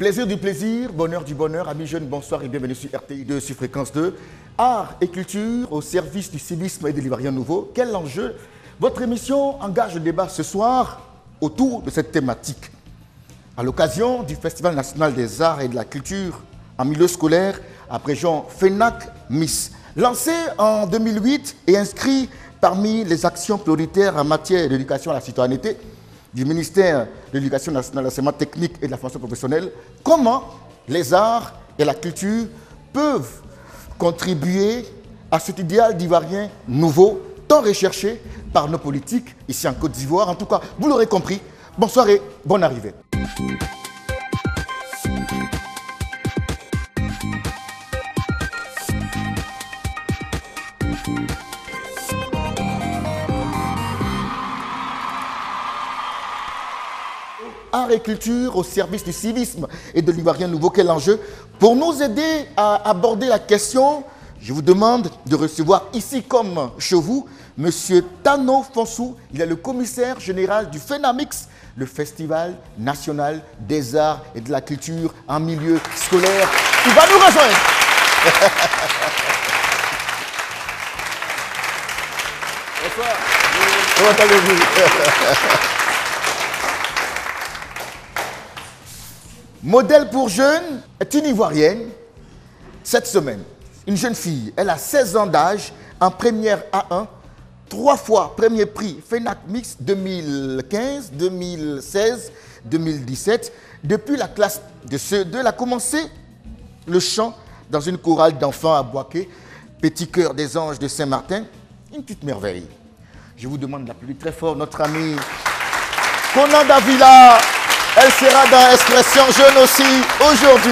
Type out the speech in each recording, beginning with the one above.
Plaisir du plaisir, bonheur du bonheur, amis jeunes, bonsoir et bienvenue sur RTI 2, sur Fréquence 2. Art et culture au service du civisme et de l'Ivoirien nouveau. Quel enjeu? Votre émission engage le débat ce soir autour de cette thématique. À l'occasion du Festival national des arts et de la culture en milieu scolaire, abrégeant FENAC Miss, lancé en 2008 et inscrit parmi les actions prioritaires en matière d'éducation à la citoyenneté du ministère de l'Éducation nationale, de l'enseignement technique et de la formation professionnelle, comment les arts et la culture peuvent contribuer à cet idéal d'Ivoirien nouveau, tant recherché par nos politiques ici en Côte d'Ivoire. En tout cas, vous l'aurez compris. Bonsoir et bonne arrivée. Art et culture au service du civisme et de l'Ivoirien nouveau, quel enjeu? Pour nous aider à aborder la question, je vous demande de recevoir ici comme chez vous, M. Tano Fonsou. Il est le commissaire général du FENAMIX, le Festival national des arts et de la culture en milieu scolaire. Il va nous rejoindre. Bonsoir. Comment allez-vous? Modèle pour jeunes est une Ivoirienne. Cette semaine, une jeune fille, elle a 16 ans d'âge, en première A1, 3 fois premier prix FENAC Mix 2015, 2016, 2017. Depuis la classe de CE2, elle a commencé le chant dans une chorale d'enfants à Boaké, Petit Cœur des Anges de Saint-Martin. Une petite merveille. Je vous demande d'applaudir très fort notre amie Conan Davila. Elle sera dans Expression Jeune aussi aujourd'hui.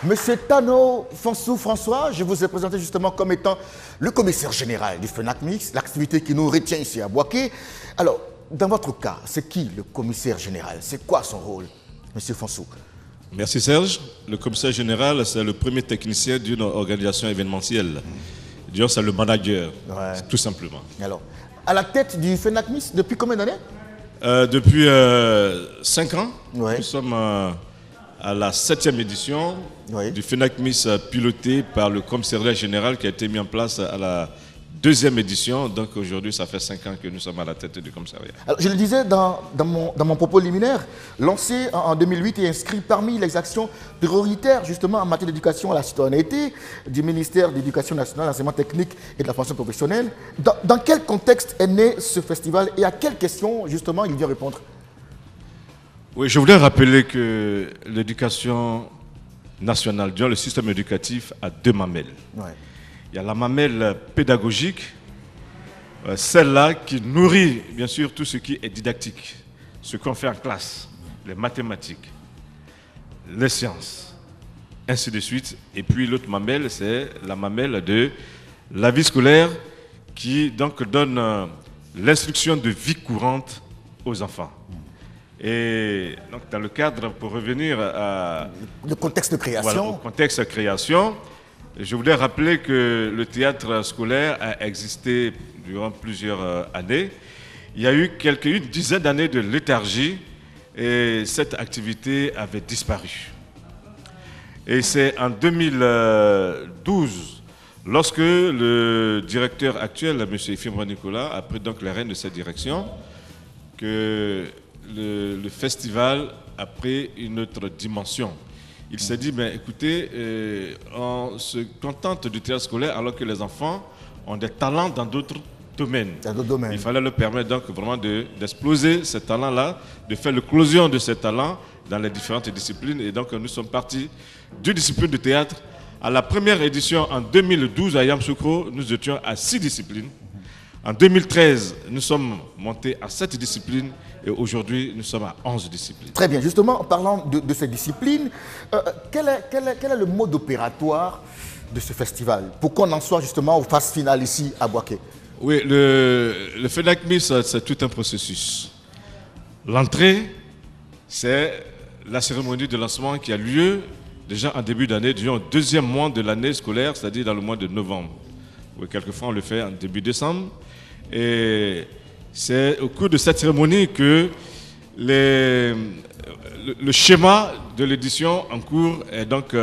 Monsieur Tano Fonsou François, je vous ai présenté justement comme étant le commissaire général du FENAC Mix, l'activité qui nous retient ici à Boaké. Alors, dans votre cas, c'est qui le commissaire général? C'est quoi son rôle, monsieur Fonsou? Merci Serge. Le commissaire général, c'est le premier technicien d'une organisation événementielle. Disons, c'est le manager, tout simplement. Alors, à la tête du FENAC Mix, depuis combien d'années? Depuis 5 ans. Ouais. Nous sommes à la 7e édition du FENAC Mix piloté par le commissariat général qui a été mis en place à la 2e édition. Donc aujourd'hui, ça fait 5 ans que nous sommes à la tête du commissariat. Alors, je le disais dans mon propos liminaire, lancé en 2008 et inscrit parmi les actions prioritaires justement en matière d'éducation à la citoyenneté du ministère de l'Éducation nationale, de l'enseignement technique et de la formation professionnelle. Dans quel contexte est né ce festival et à quelles questions justement il vient répondre? Oui, je voulais rappeler que l'éducation nationale, le système éducatif a 2 mamelles. Il y a la mamelle pédagogique, celle-là qui nourrit bien sûr tout ce qui est didactique, ce qu'on fait en classe, les mathématiques, les sciences, ainsi de suite. Et puis l'autre mamelle, c'est la mamelle de la vie scolaire qui donc donne l'instruction de vie courante aux enfants. Et donc dans le cadre, pour revenir à le contexte de création, voilà, au contexte de création, je voulais rappeler que le théâtre scolaire a existé durant plusieurs années. Il y a eu une dizaine d'années de léthargie et cette activité avait disparu. Et c'est en 2012, lorsque le directeur actuel, M. Ifimra Nicolas, a pris donc les rênes de cette direction, que le festival a pris une autre dimension. Il s'est dit, ben, écoutez, on se contente du théâtre scolaire alors que les enfants ont des talents dans d'autres domaines. Il fallait leur permettre donc vraiment d'exploser ces talents-là, de faire l'éclosion de ces talents dans les différentes disciplines. Et donc nous sommes partis d'une discipline de théâtre. À la première édition en 2012 à Yamoussoukro, nous étions à 6 disciplines. En 2013, nous sommes montés à 7 disciplines et aujourd'hui, nous sommes à 11 disciplines. Très bien. Justement, en parlant de ces disciplines, quel est le mode opératoire de ce festival pour qu'on en soit justement aux phases finales ici à Boaké? Oui, le FENAC Mix, c'est tout un processus. L'entrée, c'est la cérémonie de lancement qui a lieu déjà en début d'année, disons au 2e mois de l'année scolaire, c'est-à-dire dans le mois de novembre. Oui, quelquefois, on le fait en début décembre. Et C'est au cours de cette cérémonie que le schéma de l'édition en cours est donc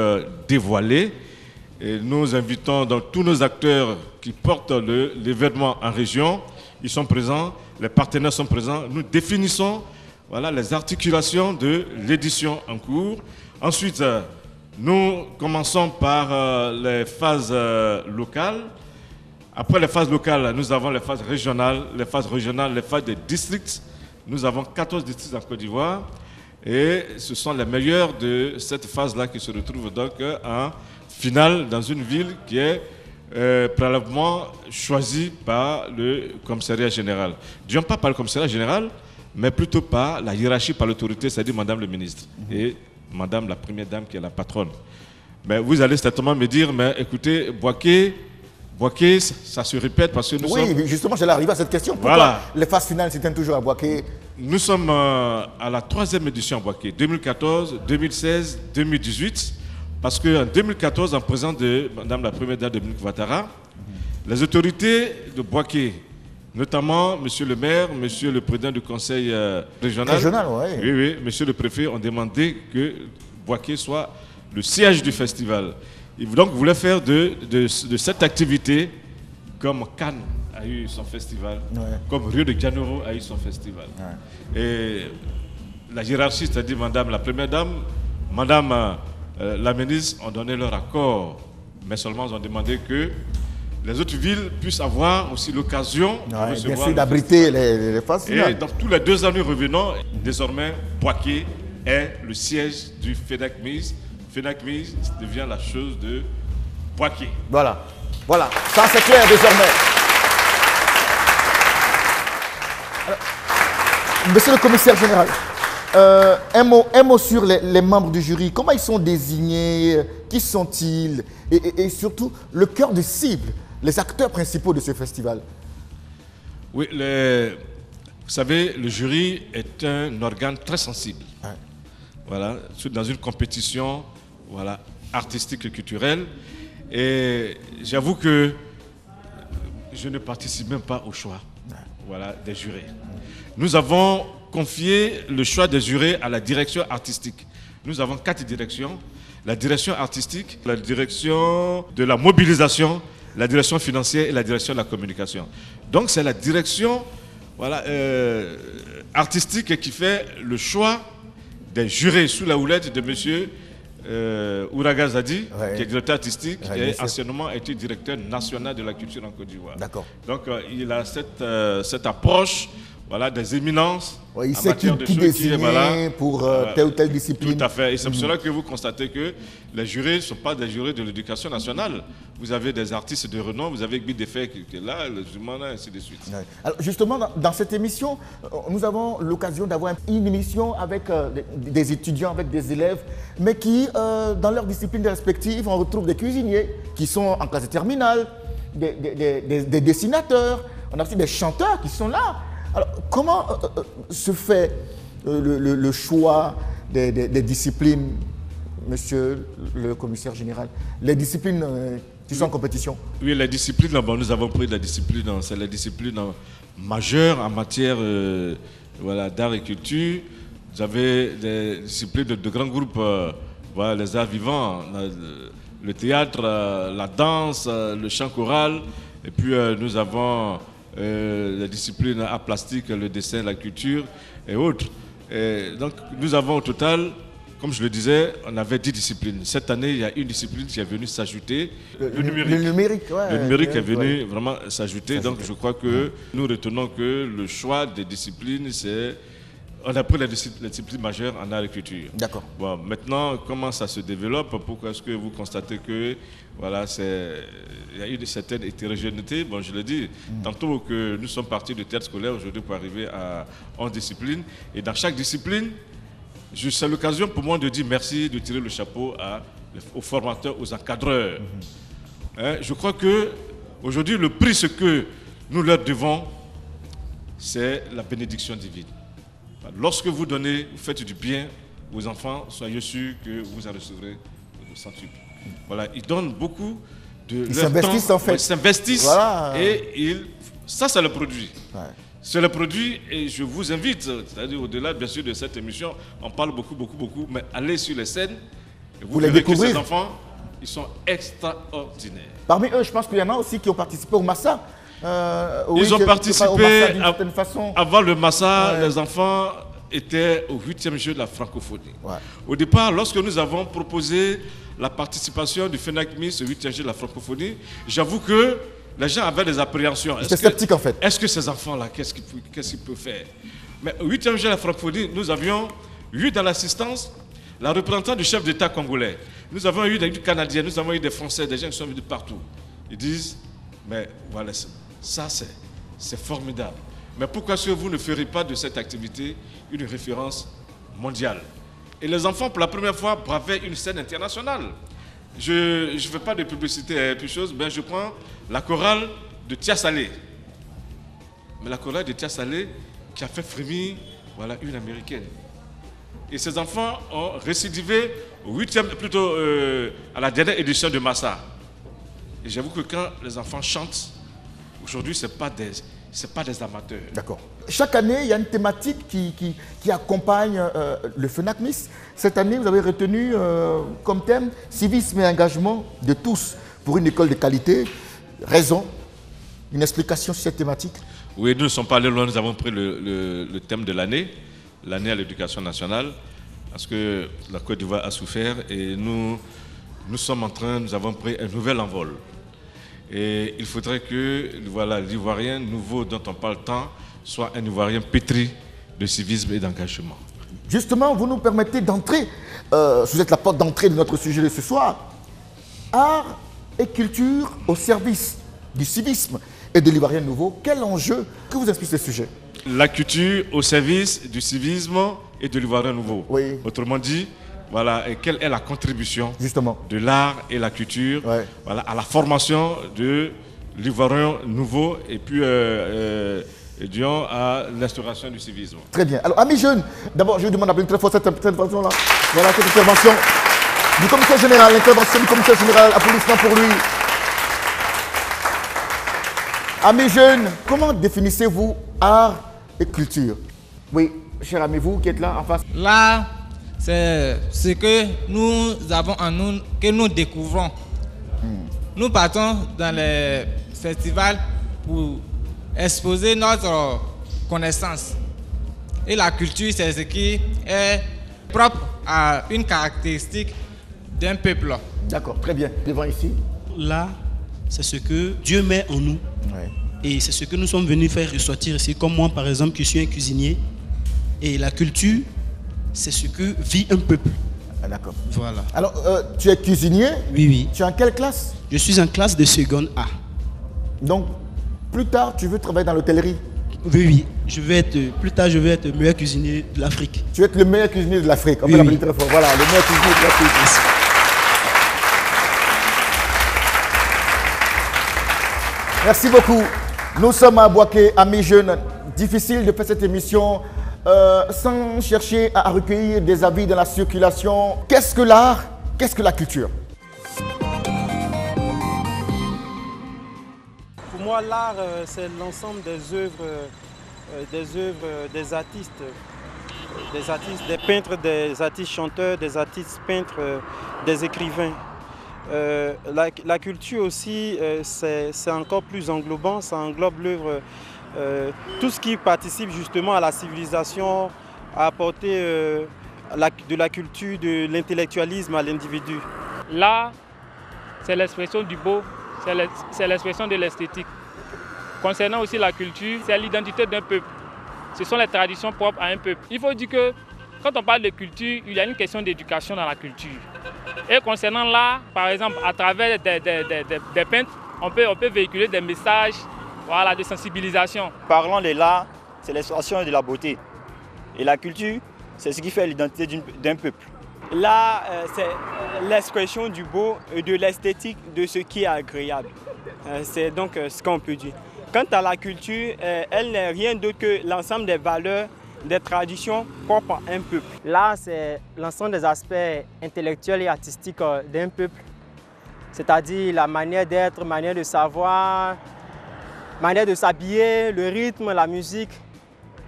dévoilé. Et nous invitons donc tous nos acteurs qui portent l'événement en région. Ils sont présents, les partenaires sont présents. Nous définissons les articulations de l'édition en cours. Ensuite, nous commençons par les phases locales. Après les phases locales, nous avons les phases régionales, les phases des districts. Nous avons 14 districts en Côte d'Ivoire. Et ce sont les meilleurs de cette phase-là qui se retrouvent donc en finale dans une ville qui est préalablement choisie par le commissariat général. Disons pas par le commissariat général, mais plutôt par la hiérarchie, par l'autorité, c'est-à-dire Madame le ministre et Madame la première dame qui est la patronne. Mais vous allez certainement me dire, mais écoutez, Boaké, ça se répète parce que nous sommes... Oui, justement, j'allais arriver à cette question. Pourquoi les phases finales s'éteignent toujours à Boaké? Nous sommes à la 3e édition à Boaké, 2014, 2016, 2018. Parce qu'en 2014, en présence de Madame la première dame Dominique Ouattara, les autorités de Boaké, notamment Monsieur le maire, Monsieur le président du conseil régional, oui, Monsieur le préfet, ont demandé que Boaké soit le siège du festival. Ils donc voulaient faire de cette activité comme Cannes a eu son festival, comme Rio de Janeiro a eu son festival. Et la hiérarchie, c'est-à-dire Madame la première dame, Madame la ministre, ont donné leur accord, mais seulement ils ont demandé que les autres villes puissent avoir aussi l'occasion d'abriter les phases finales. Et donc tous les 2 ans, nous revenons. Désormais, Boaké est le siège du FENAC-MIS. FENAC-MIS devient la chose de Boaké. Voilà, ça c'est clair désormais. Alors, monsieur le commissaire général, un mot sur les membres du jury. Comment ils sont désignés? Qui sont-ils? Et surtout, le cœur de cible, les acteurs principaux de ce festival. Oui, vous savez, le jury est un organe très sensible. Voilà, dans une compétition artistique et culturelle. Et j'avoue que je ne participe même pas au choix des jurés. Nous avons confié le choix des jurés à la direction artistique. Nous avons 4 directions. La direction artistique, la direction de la mobilisation, la direction financière et la direction de la communication. Donc c'est la direction artistique qui fait le choix des jurés sous la houlette de monsieur Ouraga Zadi, qui est directeur artistique et anciennement été directeur national de la culture en Côte d'Ivoire. D'accord. Donc il a cette approche des éminences. Il sait qui désigner pour telle ou telle discipline. Tout à fait. Et c'est pour cela que vous constatez que les jurés ne sont pas des jurés de l'éducation nationale. Vous avez des artistes de renom, vous avez Guy Defay qui est là, le Zumana, et ainsi de suite. Alors justement, dans cette émission, nous avons l'occasion d'avoir une émission avec des étudiants, avec des élèves, mais qui, dans leurs disciplines respectives, on retrouve des cuisiniers qui sont en classe terminale, des dessinateurs, on a aussi des chanteurs qui sont là. Alors, comment se fait le choix des disciplines, monsieur le commissaire général? Les disciplines qui sont en compétition? Oui, les disciplines, nous avons pris la discipline, c'est la discipline majeure en matière d'art et culture. Vous avez des disciplines de grands groupes, les arts vivants, le théâtre, la danse, le chant choral, et puis nous avons la discipline art plastique, le dessin, la culture et autres. Et donc nous avons au total, comme je le disais, on avait 10 disciplines. Cette année, il y a une discipline qui est venue s'ajouter, le numérique. Le numérique est venu vraiment s'ajouter. Donc je crois que nous retenons que le choix des disciplines, c'est... On a pris la discipline majeure en art et culture. D'accord. Bon, maintenant, comment ça se développe? Pourquoi est-ce que vous constatez que il y a eu une certaine hétérogénéité? Bon, je le dis, tantôt que nous sommes partis du théâtre scolaire aujourd'hui pour arriver à 11 disciplines. Et dans chaque discipline, c'est l'occasion pour moi de dire merci, de tirer le chapeau aux formateurs, aux encadreurs. Je crois qu'aujourd'hui, le prix, ce que nous leur devons, c'est la bénédiction divine. Lorsque vous faites du bien aux enfants, soyez sûrs que vous en recevrez au centuple. Voilà, ils donnent beaucoup de leur temps. Ils s'investissent en fait. Ils s'investissent et ça le produit. C'est le produit et je vous invite, c'est-à-dire au-delà bien sûr de cette émission, on parle beaucoup, mais allez sur les scènes et vous verrez que ces enfants, ils sont extraordinaires. Parmi eux, je pense qu'il y en a aussi qui ont participé au Massa. Ils ont participé façon. Avant le Massa, les enfants étaient au 8e jeu de la francophonie. Ouais. Au départ, lorsque nous avons proposé la participation du FENAC-MIS au 8e jeu de la francophonie, j'avoue que les gens avaient des appréhensions. J'étais sceptique en fait. Est-ce que ces enfants-là, qu'est-ce qu'ils peuvent faire? Mais au 8e jeu de la francophonie, nous avions eu dans l'assistance la représentante du chef d'État congolais. Nous avons eu des Canadiens, nous avons eu des Français, des gens qui sont venus de partout. Ils disent, mais voilà, ça c'est formidable. Mais pourquoi est-ce que vous ne ferez pas de cette activité une référence mondiale? Et les enfants, pour la première fois, bravaient une scène internationale. Je ne fais pas de publicité et puis chose, mais je prends la chorale de Tia Salé. Mais la chorale de Tia Salé qui a fait frémir une américaine. Et ces enfants ont récidivé à la dernière édition de Massa. Et j'avoue que quand les enfants chantent, aujourd'hui, ce n'est pas des amateurs. D'accord. Chaque année, il y a une thématique qui accompagne le FENAC-MIS. Cette année, vous avez retenu comme thème « Civisme et engagement de tous pour une école de qualité ». Raison, une explication sur cette thématique? Oui, nous ne sommes pas allés loin, nous avons pris le thème de l'année à l'éducation nationale, parce que la Côte d'Ivoire a souffert et nous avons pris un nouvel envol. Et il faudrait que l'Ivoirien nouveau dont on parle tant soit un Ivoirien pétri de civisme et d'engagement. Justement, vous nous permettez d'entrer, vous êtes la porte d'entrée de notre sujet de ce soir, art et culture au service du civisme et de l'Ivoirien nouveau. Quel enjeu que vous inspire ce sujet? La culture au service du civisme et de l'Ivoirien nouveau. Oui. Autrement dit, et quelle est la contribution justement de l'art et la culture à la formation de l'Ivoirien nouveau et puis à l'instauration du civisme. Très bien. Alors, amis jeunes, d'abord, je vous demande d'appeler très fort cette intervention-là. Voilà, cette intervention du commissaire général, l'intervention du commissaire général, applaudissements pour lui. Amis jeunes, comment définissez-vous art et culture? Oui, cher ami, vous qui êtes là en face. L'art, c'est ce que nous avons en nous, que nous découvrons. Nous partons dans les festivals pour exposer notre connaissance. Et la culture, c'est ce qui est propre à une caractéristique d'un peuple. D'accord, très bien. Devant ici. L'art, c'est ce que Dieu met en nous. Ouais. Et c'est ce que nous sommes venus faire ressortir ici. Comme moi, par exemple, qui suis un cuisinier. Et la culture, c'est ce que vit un peuple. Ah, d'accord. Voilà. Alors, tu es cuisinier? Oui, oui. Tu es en quelle classe? Je suis en classe de seconde A. Donc, plus tard, tu veux travailler dans l'hôtellerie? Oui, oui. Plus tard, je vais être le meilleur cuisinier de l'Afrique. Tu veux être le meilleur cuisinier de l'Afrique. On oui, peut l'appeler très fort. Voilà, le meilleur cuisinier de l'Afrique. Merci. Merci beaucoup. Nous sommes à Boaké, amis jeunes. Difficile de faire cette émission sans chercher à recueillir des avis dans la circulation. Qu'est-ce que l'art? Qu'est-ce que la culture? Pour moi, l'art, c'est l'ensemble des œuvres, des artistes, des peintres, des artistes chanteurs, des artistes peintres, des écrivains. La culture aussi, c'est encore plus englobant, ça englobe l'œuvre, tout ce qui participe justement à la civilisation, à apporter de la culture, de l'intellectualisme à l'individu. L'art, c'est l'expression du beau, c'est l'expression de l'esthétique. Concernant aussi la culture, c'est l'identité d'un peuple. Ce sont les traditions propres à un peuple. Il faut dire que quand on parle de culture, il y a une question d'éducation dans la culture. Et concernant l'art, par exemple, à travers des peintres, on peut véhiculer des messages de sensibilisation. Parlant de l'art, c'est l'expression de la beauté. Et la culture, c'est ce qui fait l'identité d'un peuple. L'art, c'est l'expression du beau et de l'esthétique de ce qui est agréable. C'est donc ce qu'on peut dire. Quant à la culture, elle n'est rien d'autre que l'ensemble des valeurs, des traditions propres à un peuple. L'art, c'est l'ensemble des aspects intellectuels et artistiques d'un peuple, c'est-à-dire la manière d'être, manière de savoir, manière de s'habiller, le rythme, la musique.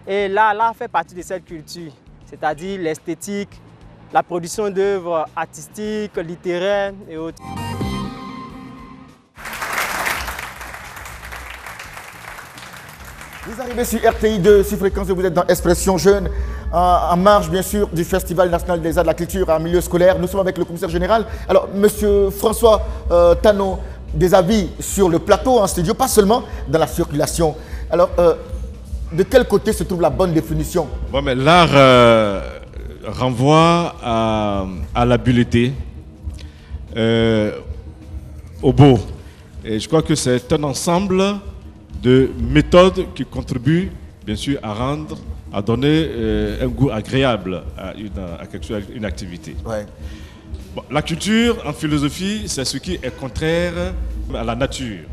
Et l'art fait partie de cette culture, c'est-à-dire l'esthétique, la production d'œuvres artistiques, littéraires et autres. Vous arrivez sur RTI 2, sur Fréquence 2, vous êtes dans Expression Jeune, en marge bien sûr du Festival national des arts de la culture en milieu scolaire. Nous sommes avec le commissaire général. Alors, monsieur François Tano, des avis sur le plateau en studio, pas seulement dans la circulation. Alors, de quel côté se trouve la bonne définition? Bon, mais l'art renvoie à l'habileté, au beau. Et je crois que c'est un ensemble de méthodes qui contribuent bien sûr à donner un goût agréable à une activité. Ouais. Bon, la culture en philosophie, c'est ce qui est contraire à la nature.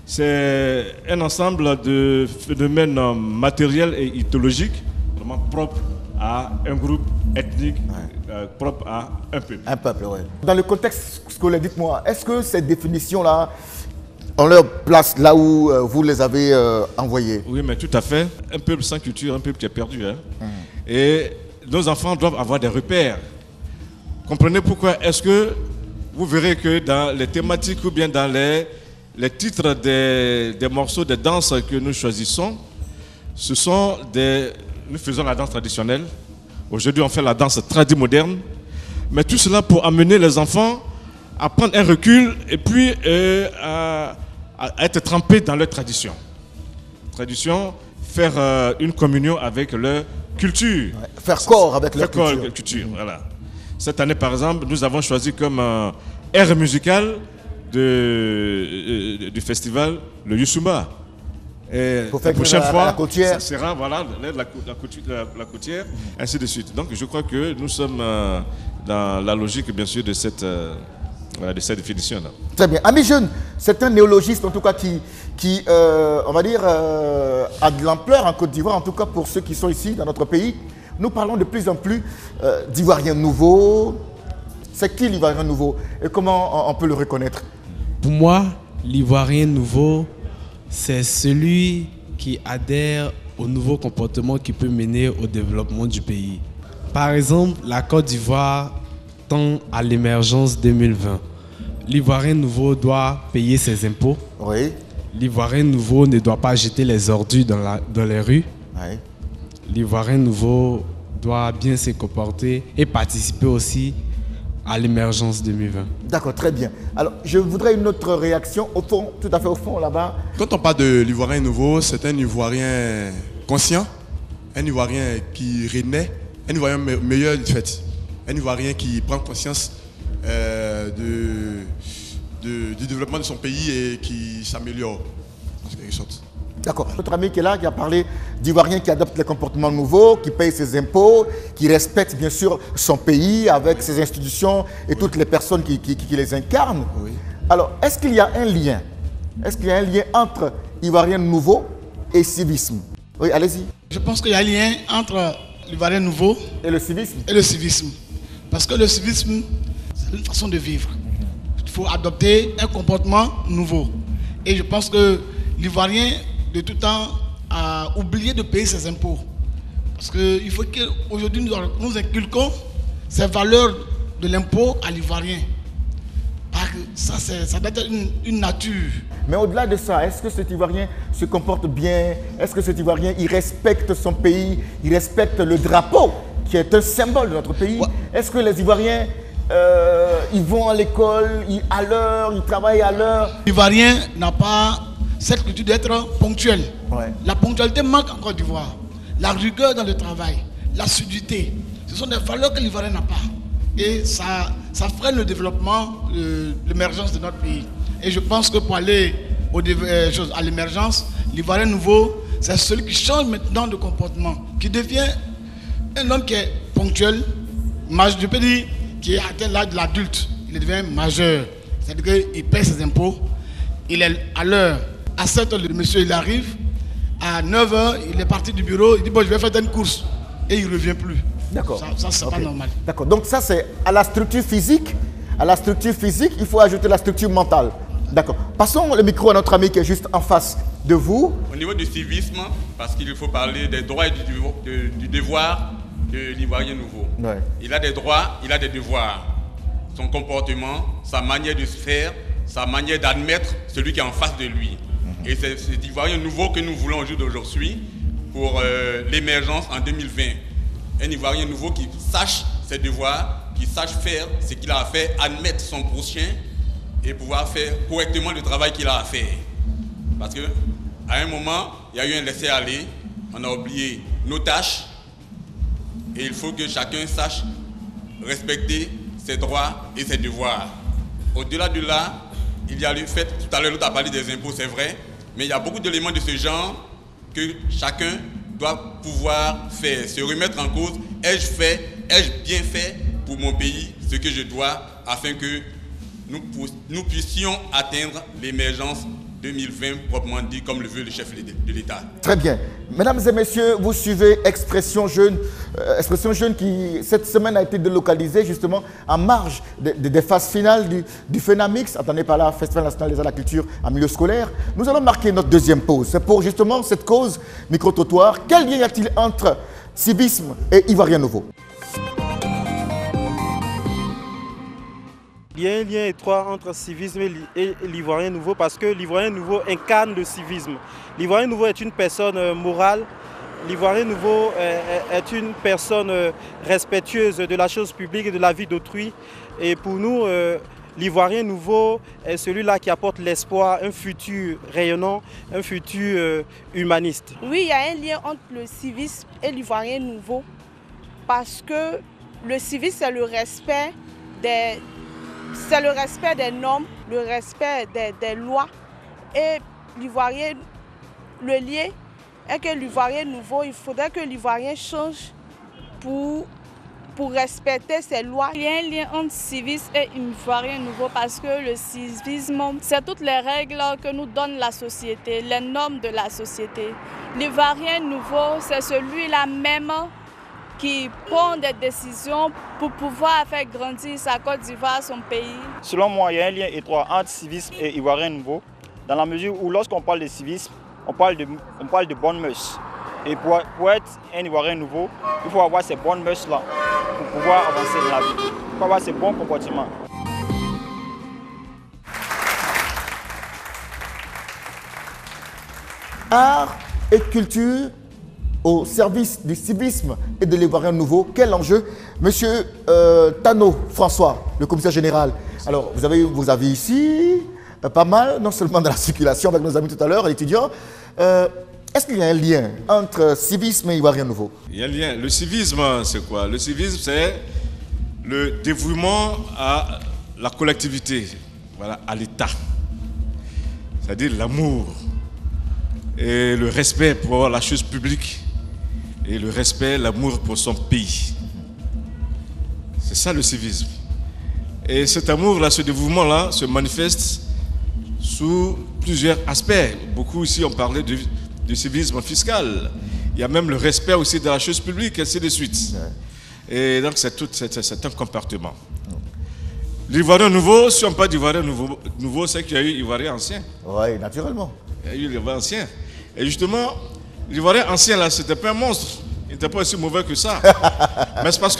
C'est un ensemble de phénomènes matériels et idéologiques vraiment propres à un groupe ethnique, propre à un peuple. Un peuple, oui. Dans le contexte scolaire, dites-moi, est-ce que ces définitions-là ont leur place là où vous les avez envoyées? Oui, mais tout à fait. Un peuple sans culture, un peuple qui est perdu. Hein. Et nos enfants doivent avoir des repères. Comprenez pourquoi est-ce que vous verrez que dans les thématiques ou bien dans les titres des morceaux de danse que nous choisissons, ce sont nous faisons la danse traditionnelle. Aujourd'hui, on fait la danse tradimoderne. Mais tout cela pour amener les enfants à prendre un recul et puis à être trempés dans leur tradition. Tradition, faire une communion avec leur culture. Ouais, faire corps avec leur culture. Voilà. Cette année, par exemple, nous avons choisi comme air musical du festival le Yusumba. Et la prochaine fois, ça sera voilà, la côtière, ainsi de suite. Donc je crois que nous sommes dans la logique, bien sûr, de cette définition-là. Très bien. Amis jeunes, c'est un néologisme, en tout cas, qui on va dire, a de l'ampleur en Côte d'Ivoire, en tout cas pour ceux qui sont ici, dans notre pays. Nous parlons de plus en plus d'Ivoiriens nouveaux. C'est qui l'Ivoirien nouveau et comment on peut le reconnaître? Pour moi, l'Ivoirien nouveau, c'est celui qui adhère au nouveau comportement qui peut mener au développement du pays. Par exemple, la Côte d'Ivoire tend à l'émergence 2020. L'Ivoirien nouveau doit payer ses impôts. Oui. L'Ivoirien nouveau ne doit pas jeter les ordures dans les rues. Oui. L'Ivoirien nouveau doit bien se comporter et participer aussi à l'émergence 2020. D'accord, très bien. Alors, je voudrais une autre réaction, au fond, tout à fait au fond, là-bas. Quand on parle de l'Ivoirien nouveau, c'est un Ivoirien conscient, un Ivoirien qui renaît, un Ivoirien meilleur du fait, un Ivoirien qui prend conscience du développement de son pays et qui s'améliore, en quelque sorte. D'accord. Notre ami qui est là, qui a parlé d'Ivoiriens qui adoptent les comportements nouveaux, qui payent ses impôts, qui respectent bien sûr son pays avec ses institutions et toutes les personnes qui les incarnent. Oui. Alors, est-ce qu'il y a un lien? Est-ce qu'il y a un lien entre Ivoirien nouveau et civisme? Oui, allez-y. Je pense qu'il y a un lien entre l'Ivoirien nouveau et le civisme. Parce que le civisme, c'est une façon de vivre. Il faut adopter un comportement nouveau. Et je pense que l'Ivoirien de tout temps à oublier de payer ses impôts. Parce qu'il faut qu'aujourd'hui nous inculquons ces valeurs de l'impôt à l'Ivoirien. Ça doit être une nature. Mais au-delà de ça, est-ce que cet Ivoirien se comporte bien? Est-ce que cet Ivoirien, il respecte son pays? Il respecte le drapeau, qui est un symbole de notre pays? Ouais. Est-ce que les Ivoiriens, ils vont à l'école à l'heure, ils travaillent à l'heure? L'Ivoirien n'a pas cette culture d'être ponctuel. Ouais. La ponctualité manque en Côte d'Ivoire. La rigueur dans le travail, l'assiduité, ce sont des valeurs que l'Ivoirien n'a pas. Et ça freine le développement, l'émergence de notre pays. Et je pense que pour aller à l'émergence, l'Ivoirien nouveau, c'est celui qui change maintenant de comportement, qui devient un homme qui est ponctuel, je peux dire, qui est atteint l'âge de l'adulte. Il devient majeur. C'est-à-dire qu'il paie ses impôts, il est à l'heure. À 7h, le monsieur il arrive, à 9h, il est parti du bureau, il dit bon, je vais faire une course. Et il ne revient plus. D'accord. Ça c'est pas normal. D'accord. Donc ça, c'est à la structure physique. À la structure physique, il faut ajouter la structure mentale. D'accord. Passons le micro à notre ami qui est juste en face de vous. Au niveau du civisme, parce qu'il faut parler des droits et du devoir de l'Ivoirien nouveau. Ouais. Il a des droits, il a des devoirs. Son comportement, sa manière de se faire, sa manière d'admettre celui qui est en face de lui. Et c'est cet Ivoirien nouveau que nous voulons au jour d'aujourd'hui pour l'émergence en 2020. Un Ivoirien nouveau qui sache ses devoirs, qui sache faire ce qu'il a à faire, admettre son prochain et pouvoir faire correctement le travail qu'il a à faire. Parce qu'à un moment, il y a eu un laisser-aller, on a oublié nos tâches et il faut que chacun sache respecter ses droits et ses devoirs. Au-delà de là, il y a le fait, tout à l'heure l'autre a parlé des impôts, c'est vrai, mais il y a beaucoup d'éléments de ce genre que chacun doit pouvoir faire, se remettre en cause. Ai-je bien fait pour mon pays ce que je dois afin que nous puissions atteindre l'émergence 2020 proprement dit comme le veut le chef de l'État. Très bien. Mesdames et messieurs, vous suivez Expression Jeune qui cette semaine a été délocalisée justement en marge des phases finales du FENAMIX, attendez par là, Festival national des arts de la culture en milieu scolaire. Nous allons marquer notre deuxième pause. C'est pour justement cette cause micro-trottoir. Quel lien y a-t-il entre civisme et Ivoirien nouveau? Il y a un lien étroit entre civisme et l'Ivoirien nouveau parce que l'Ivoirien nouveau incarne le civisme. L'Ivoirien nouveau est une personne morale. L'Ivoirien nouveau est une personne respectueuse de la chose publique et de la vie d'autrui. Et pour nous, l'Ivoirien nouveau est celui-là qui apporte l'espoir, un futur rayonnant, un futur humaniste. Oui, il y a un lien entre le civisme et l'Ivoirien nouveau parce que le civisme, c'est le respect des... C'est le respect des normes, le respect des lois. Et l'Ivoirien, le lien est que l'Ivoirien nouveau, il faudrait que l'Ivoirien change pour respecter ces lois. Il y a un lien entre civisme et Ivoirien nouveau parce que le civisme, c'est toutes les règles que nous donne la société, les normes de la société. L'Ivoirien nouveau, c'est celui-là même qui prend des décisions pour pouvoir faire grandir sa Côte d'Ivoire, son pays. Selon moi, il y a un lien étroit entre civisme et Ivoirien nouveau, dans la mesure où lorsqu'on parle de civisme, on parle de bonnes mœurs. Et pour être un Ivoirien nouveau, il faut avoir ces bonnes mœurs-là pour pouvoir avancer dans la vie. Il faut avoir ces bons comportements. Art et culture au service du civisme et de l'Ivoirien nouveau. Quel enjeu? Monsieur Tano François, le commissaire général. Alors, vous avez vos avis ici, pas mal, non seulement dans la circulation avec nos amis tout à l'heure, étudiants. Est-ce qu'il y a un lien entre civisme et Ivoirien nouveau? Il y a un lien. Le civisme, c'est quoi? Le civisme, c'est le dévouement à la collectivité, voilà, à l'État. C'est-à-dire l'amour et le respect pour la chose publique. Et le respect, l'amour pour son pays. C'est ça le civisme. Et cet amour-là, ce dévouement-là, se manifeste sous plusieurs aspects. Beaucoup ici ont parlé du civisme fiscal. Il y a même le respect aussi de la chose publique, ainsi de suite. Et donc c'est un comportement. L'Ivoirien nouveau, si on parle d'Ivoirien nouveau, c'est qu'il y a eu Ivoirien ancien. Oui, naturellement. Il y a eu l'Ivoirien ancien. Et justement, l'Ivoirien ancien, là, c'était pas un monstre. Il n'était pas aussi mauvais que ça. Mais c'est parce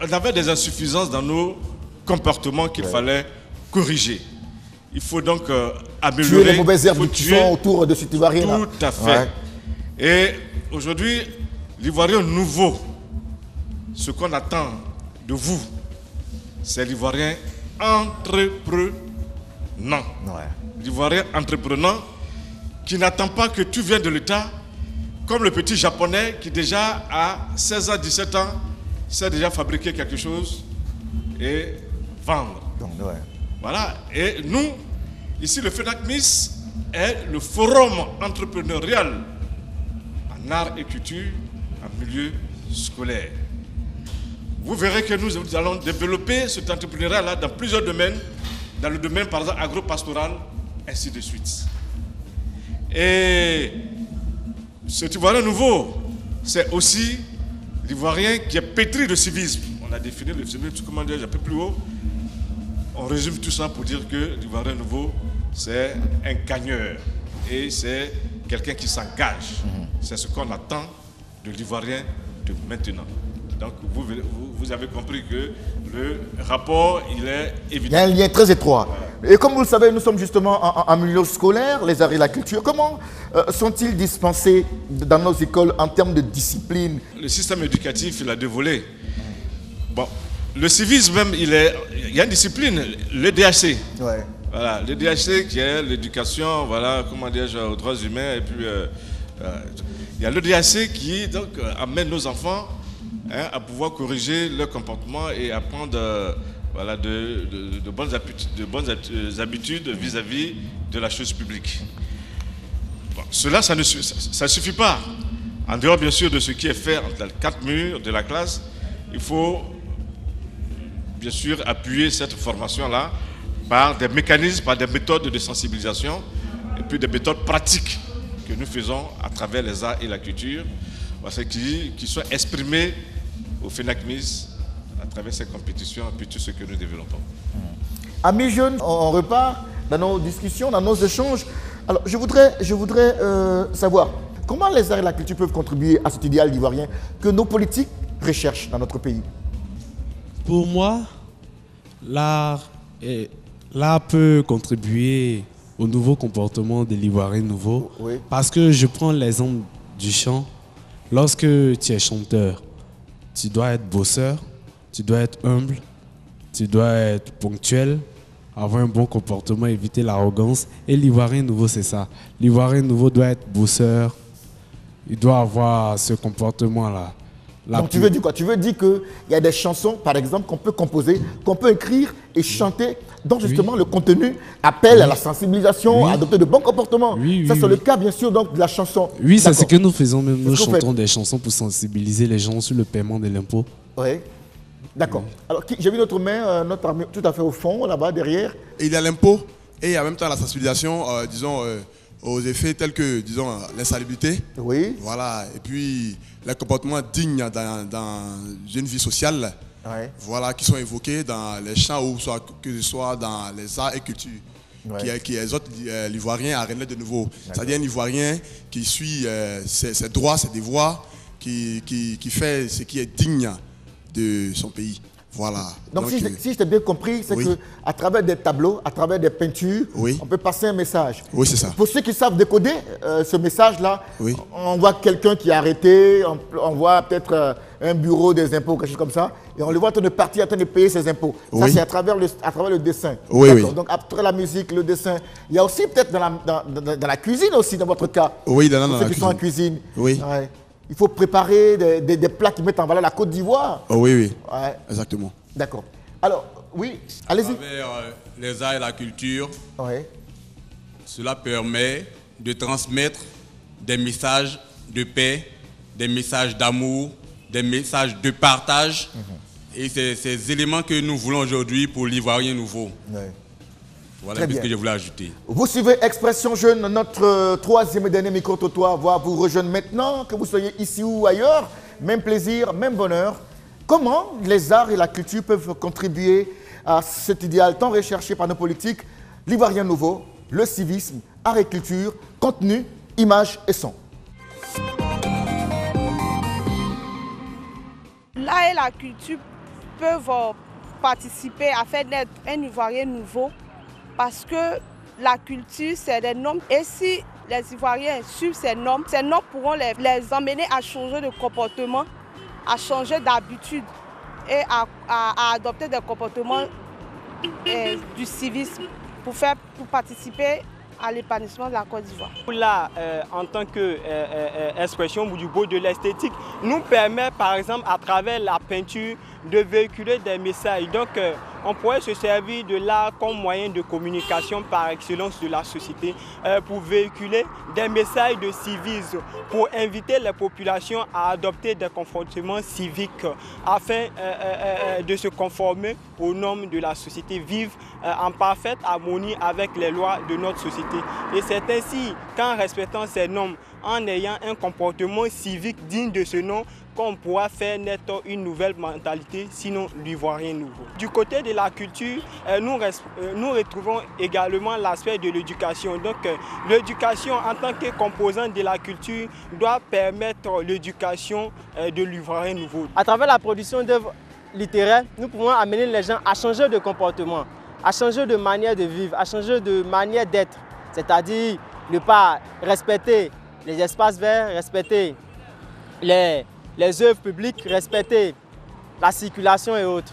on avait des insuffisances dans nos comportements qu'il fallait corriger. Il faut donc améliorer. Tuer les mauvaises herbes qui sont autour de cet Ivoirien. Tout à fait. Ouais. Et aujourd'hui, l'Ivoirien nouveau, ce qu'on attend de vous, c'est l'Ivoirien entreprenant. Ouais. L'Ivoirien entreprenant qui n'attend pas que tu viennes de l'État, comme le petit japonais qui déjà à 16 ans, 17 ans, sait déjà fabriquer quelque chose et vendre. Donc, ouais. Voilà. Et nous, ici, le FENAMIX est le forum entrepreneurial en art et culture, en milieu scolaire. Vous verrez que nous allons développer cet entrepreneuriat-là dans plusieurs domaines, dans le domaine, par exemple, agro-pastoral, ainsi de suite. Et cet Ivoirien nouveau, c'est aussi l'Ivoirien qui est pétri de civisme. On a défini le civisme, comment dire, un peu plus haut. On résume tout ça pour dire que l'Ivoirien nouveau, c'est un gagneur. et c'est quelqu'un qui s'engage. C'est ce qu'on attend de l'Ivoirien de maintenant. Donc vous avez compris que le rapport, il est évident. Il y a un lien très étroit. Et comme vous le savez, nous sommes justement en milieu scolaire, les arts et la culture. Comment sont-ils dispensés dans nos écoles en termes de discipline? Le système éducatif, il a deux volets. Bon, le civisme même, il y a une discipline, le DHC. Ouais. Voilà, le DHC qui est l'éducation, voilà, comment dire, aux droits humains. Et puis, il y a le DHC qui donc amène nos enfants à pouvoir corriger leur comportement et apprendre voilà, de bonnes habitudes vis-à-vis de la chose publique. Bon, cela, ça ne suffit pas. En dehors, bien sûr, de ce qui est fait entre les 4 murs de la classe, il faut bien sûr appuyer cette formation-là par des mécanismes, par des méthodes de sensibilisation et puis des méthodes pratiques que nous faisons à travers les arts et la culture, qui sont exprimées au FENACMIS à travers ces compétitions et puis tout ce que nous développons. Amis jeunes, on repart dans nos discussions, dans nos échanges. Alors, je voudrais savoir comment les arts et la culture peuvent contribuer à cet idéal ivoirien que nos politiques recherchent dans notre pays. Pour moi, l'art peut contribuer au nouveau comportement de l'Ivoirien nouveau. Oui. Parce que je prends l'exemple du chant. Lorsque tu es chanteur, tu dois être bosseur, tu dois être humble, tu dois être ponctuel, avoir un bon comportement, éviter l'arrogance. Et l'Ivoirien nouveau, c'est ça. L'Ivoirien nouveau doit être bosseur, il doit avoir ce comportement-là. Donc tu veux dire quoi? Tu veux dire qu'il y a des chansons, par exemple, qu'on peut composer, qu'on peut écrire et chanter, dont justement le contenu appelle à la sensibilisation, à adopter de bons comportements. Ça, c'est le cas, bien sûr, donc, de la chanson. Oui, c'est ce que nous faisons. Même nous chantons des chansons pour sensibiliser les gens sur le paiement de l'impôt. Oui, d'accord. Alors, j'ai vu notre main, notre armée, tout à fait au fond, là-bas, derrière. Et il y a l'impôt et il y a en même temps la sensibilisation, disons, aux effets tels que, disons, l'insalubrité. Oui. Voilà. Et puis, les comportements dignes dans une vie sociale. Ouais. Voilà, qui sont évoqués dans les chants ou que ce soit dans les arts et cultures. Ouais. Qui exhortent l'Ivoirien à renaître de nouveau. C'est-à-dire un Ivoirien qui suit ses droits, ses devoirs, qui fait ce qui est digne de son pays. Voilà. Donc si je t'ai bien compris, c'est qu'à travers des tableaux, à travers des peintures, on peut passer un message. Oui, c'est ça. Pour ceux qui savent décoder ce message-là, on voit quelqu'un qui est arrêté, on voit peut-être un bureau des impôts, quelque chose comme ça, et on le voit en train de partir, en train de payer ses impôts. Ça, c'est à travers le dessin. Donc après la musique, le dessin. Il y a aussi peut-être dans la cuisine aussi, dans votre cas. Oui, dans la cuisine. Ceux qui sont en cuisine. Oui. Ouais. Il faut préparer des plats qui mettent en valeur la Côte d'Ivoire. Oh, oui. Ouais. Exactement. D'accord. Alors, oui, allez-y. Avec les arts et la culture, cela permet de transmettre des messages de paix, des messages d'amour, des messages de partage. Et c'est ces éléments que nous voulons aujourd'hui pour l'Ivoirien nouveau. Voilà ce que je voulais ajouter. Vous suivez Expression Jeune, notre troisième et dernier micro-trottoir va vous rejoindre maintenant, que vous soyez ici ou ailleurs. Même plaisir, même bonheur. Comment les arts et la culture peuvent contribuer à cet idéal tant recherché par nos politiques, l'Ivoirien nouveau, le civisme, art et culture, contenu, image et son. L'art et la culture peuvent participer à faire naître un Ivoirien nouveau parce que la culture, c'est des normes. Et si les Ivoiriens suivent ces normes pourront les emmener à changer de comportement, à changer d'habitude et à adopter des comportements du civisme pour participer à l'épanouissement de la Côte d'Ivoire. Là, en tant qu'expression du beau de l'esthétique, nous permet par exemple à travers la peinture de véhiculer des messages. Donc on pourrait se servir de l'art comme moyen de communication par excellence de la société pour véhiculer des messages de civisme, pour inviter les populations à adopter des comportements civiques afin de se conformer aux normes de la société, vivre en parfaite harmonie avec les lois de notre société. Et c'est ainsi qu'en respectant ces normes, en ayant un comportement civique digne de ce nom, qu'on pourra faire naître une nouvelle mentalité, sinon l'ivoirien nouveau. Du côté de la culture, nous retrouvons également l'aspect de l'éducation. Donc l'éducation en tant que composante de la culture doit permettre l'éducation de l'ivoirien nouveau. À travers la production d'œuvres littéraires, nous pouvons amener les gens à changer de comportement, à changer de manière de vivre, à changer de manière d'être. C'est-à-dire ne pas respecter les espaces verts, respecter les œuvres publiques, respecter la circulation et autres.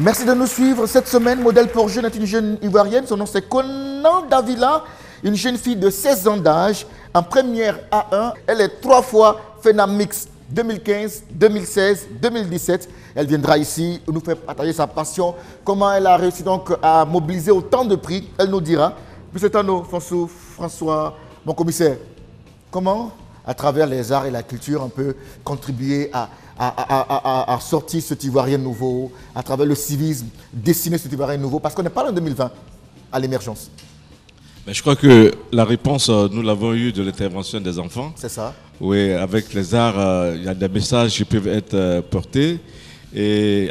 Merci de nous suivre. Cette semaine, modèle pour jeune est une jeune ivoirienne. Son nom c'est Conan Davila, une jeune fille de 16 ans d'âge, en première A1. Elle est 3 fois FENAM Mix 2015, 2016, 2017. Elle viendra ici nous faire partager sa passion, comment elle a réussi donc à mobiliser autant de prix. Elle nous dira. Monsieur Tano, François, mon commissaire, comment, à travers les arts et la culture, on peut contribuer à sortir cet Ivoirien nouveau, à travers le civisme, dessiner cet Ivoirien nouveau, parce qu'on n'est pas en 2020 à l'émergence. Mais je crois que la réponse, nous l'avons eue de l'intervention des enfants. C'est ça. Oui, avec les arts, il y a des messages qui peuvent être portés. Et,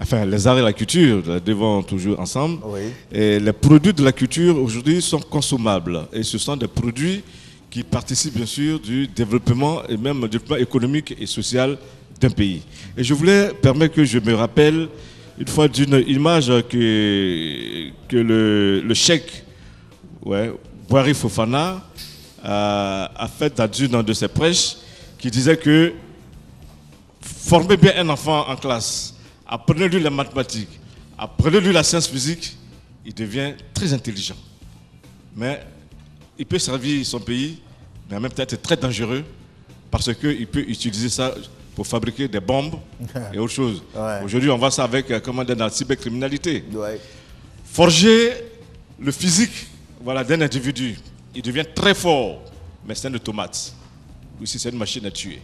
enfin, les arts et la culture, nous devons toujours ensemble. Oui. Et les produits de la culture aujourd'hui sont consommables. Et ce sont des produits qui participent bien sûr du développement et même du développement économique et social d'un pays. Et je voulais permettre que je me rappelle une fois d'une image que le cheikh Boari Fofana a faite dans une de ses prêches qui disait que formez bien un enfant en classe, apprenez-lui les mathématiques, apprenez-lui la science physique, il devient très intelligent. Mais il peut servir son pays, mais en même temps être très dangereux parce qu'il peut utiliser ça pour fabriquer des bombes et autre chose. Ouais. Aujourd'hui, on voit ça avec dans la cybercriminalité. Ouais. Forger le physique d'un individu, il devient très fort, mais c'est une tomate. Ici, c'est une machine à tuer.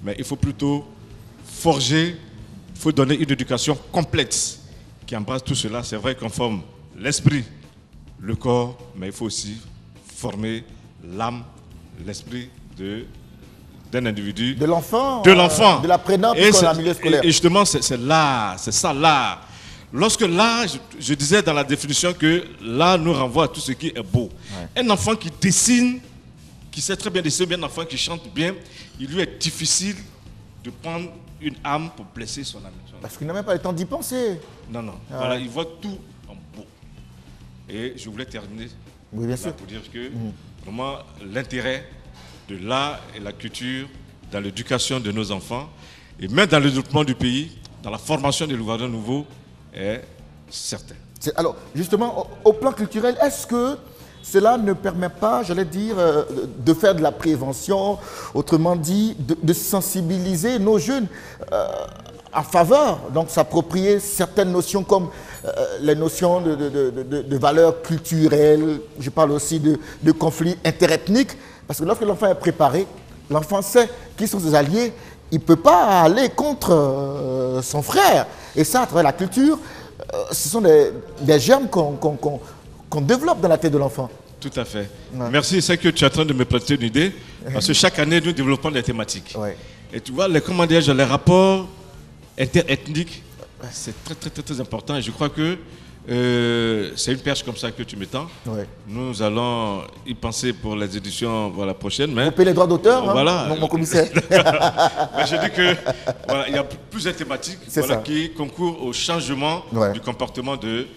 Mais il faut plutôt forger, il faut donner une éducation complète qui embrasse tout cela. C'est vrai qu'on forme l'esprit, le corps, mais il faut aussi former l'âme, l'esprit d'un individu. De l'enfant. De l'enfant. De l'apprenant dans la milieu scolaire. Et justement, c'est l'art, c'est ça l'art. Lorsque l'art, je disais dans la définition que l'art nous renvoie à tout ce qui est beau. Ouais. Un enfant qui dessine, qui sait très bien dessiner, un enfant qui chante bien, il lui est difficile de prendre une âme pour blesser son âme. Parce qu'il n'a même pas le temps d'y penser. Non, non. Ah. Voilà, il voit tout en beau. Et je voulais terminer pour dire que vraiment l'intérêt de l'art et la culture dans l'éducation de nos enfants et même dans le développement du pays, dans la formation de l'Ivoirien nouveau est certain. Alors, justement, au plan culturel, est-ce que cela ne permet pas, j'allais dire, de faire de la prévention, autrement dit, de sensibiliser nos jeunes en faveur, donc s'approprier certaines notions comme les notions de valeurs culturelles, je parle aussi de conflits interethniques, parce que lorsque l'enfant est préparé, l'enfant sait qui sont ses alliés, il ne peut pas aller contre son frère. Et ça, à travers la culture, ce sont des germes qu'on développe dans la tête de l'enfant. Tout à fait. Ouais. Merci, c'est que tu es en train de me prêter une idée, parce que chaque année, nous développons des thématiques. Ouais. Et tu vois, les rapports interethniques, c'est très, très, très, très important. Et je crois que c'est une perche comme ça que tu m'étends. Ouais. Nous allons y penser pour les éditions prochaines. Mais vous payez les droits d'auteur, mon commissaire. Mais je dis que il y a plusieurs thématiques qui concourent au changement du comportement de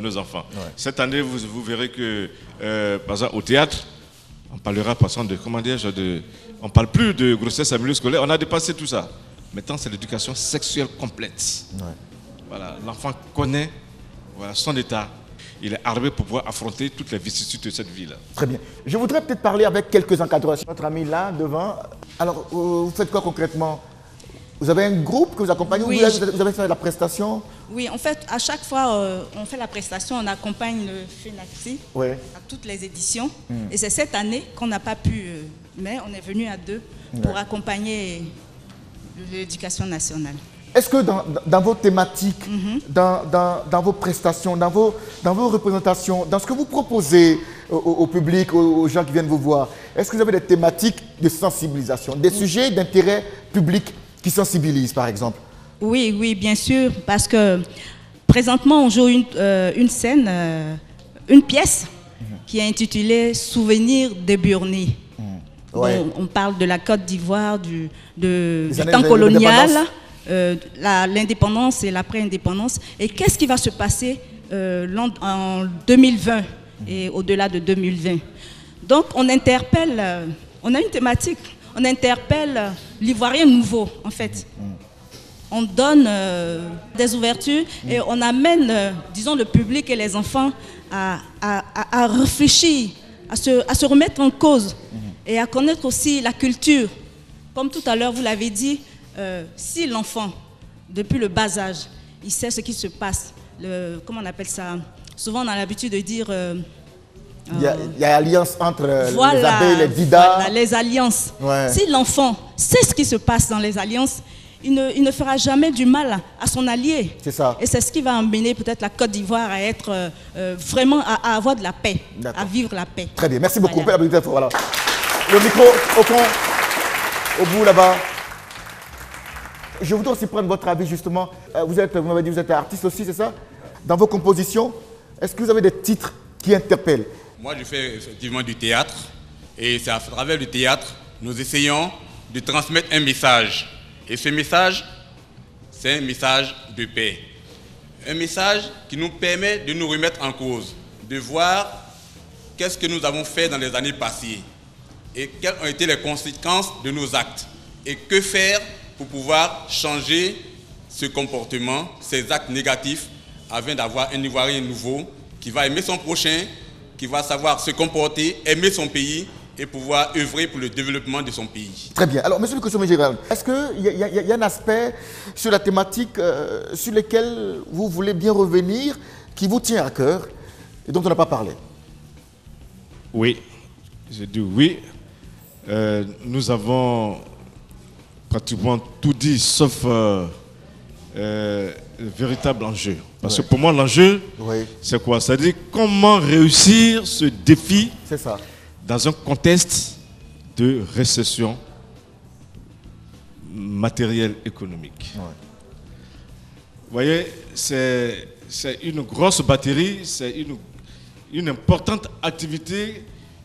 nos enfants. Ouais. Cette année, vous verrez que, par exemple, au théâtre, on parlera par exemple on ne parle plus de grossesse à milieu scolaire, on a dépassé tout ça. Maintenant, c'est l'éducation sexuelle complète. Ouais. Voilà, l'enfant connaît son état. Il est armé pour pouvoir affronter toutes les vicissitudes de cette vie-là. Très bien. Je voudrais peut-être parler avec quelques encadreurs. Notre ami là, devant. Alors, vous faites quoi concrètement? Vous avez un groupe que vous accompagnez? Oui. Vous avez fait la prestation? Oui, en fait, à chaque fois, on fait la prestation, on accompagne le FENACTI à toutes les éditions. Et c'est cette année qu'on n'a pas pu, mais on est venu à 2 pour accompagner l'éducation nationale. Est-ce que dans vos thématiques, dans vos prestations, dans vos représentations, dans ce que vous proposez au public, aux gens qui viennent vous voir, est-ce que vous avez des thématiques de sensibilisation, des sujets d'intérêt public qui sensibilisent, par exemple? Oui, oui, bien sûr, parce que présentement, on joue une scène, une pièce qui est intitulée « Souvenirs des Burnis ». Ouais. On parle de la Côte d'Ivoire, du temps colonial, l'indépendance et l'après-indépendance. Et qu'est-ce qui va se passer en 2020 et au-delà de 2020? Donc on interpelle, on a une thématique, on interpelle l'Ivoirien nouveau en fait. On donne des ouvertures et on amène, disons, le public et les enfants à réfléchir, à se remettre en cause et à connaître aussi la culture. Comme tout à l'heure, vous l'avez dit, si l'enfant, depuis le bas âge, il sait ce qui se passe, comment on appelle ça? Souvent, on a l'habitude de dire... il y a alliance entre les abbés, les didas. Voilà, les alliances. Ouais. Si l'enfant sait ce qui se passe dans les alliances, il ne fera jamais du mal à son allié. C'est ça. Et c'est ce qui va emmener peut-être la Côte d'Ivoire à être vraiment, à avoir de la paix, à vivre la paix. Très bien, merci beaucoup. Voilà. Le micro au fond, au bout là-bas. Je voudrais aussi prendre votre avis justement. Vous m'avez dit que vous êtes artiste aussi, c'est ça? Dans vos compositions, est-ce que vous avez des titres qui interpellent? Moi, je fais effectivement du théâtre. Et c'est à travers le théâtre, nous essayons de transmettre un message. Et ce message, c'est un message de paix. Un message qui nous permet de nous remettre en cause, de voir qu'est-ce que nous avons fait dans les années passées et quelles ont été les conséquences de nos actes et que faire pour pouvoir changer ce comportement, ces actes négatifs, afin d'avoir un Ivoirien nouveau qui va aimer son prochain, qui va savoir se comporter, aimer son pays et pouvoir œuvrer pour le développement de son pays. Très bien. Alors, monsieur le conseiller général, est-ce qu'il y a un aspect sur la thématique sur lequel vous voulez bien revenir, qui vous tient à cœur et dont on n'a pas parlé? Oui, j'ai dit oui. Nous avons pratiquement tout dit, sauf le véritable enjeu. Parce que pour moi, l'enjeu, c'est quoi? C'est-à-dire comment réussir ce défi dans un contexte de récession matérielle économique. Vous voyez, c'est une grosse batterie, c'est une importante activité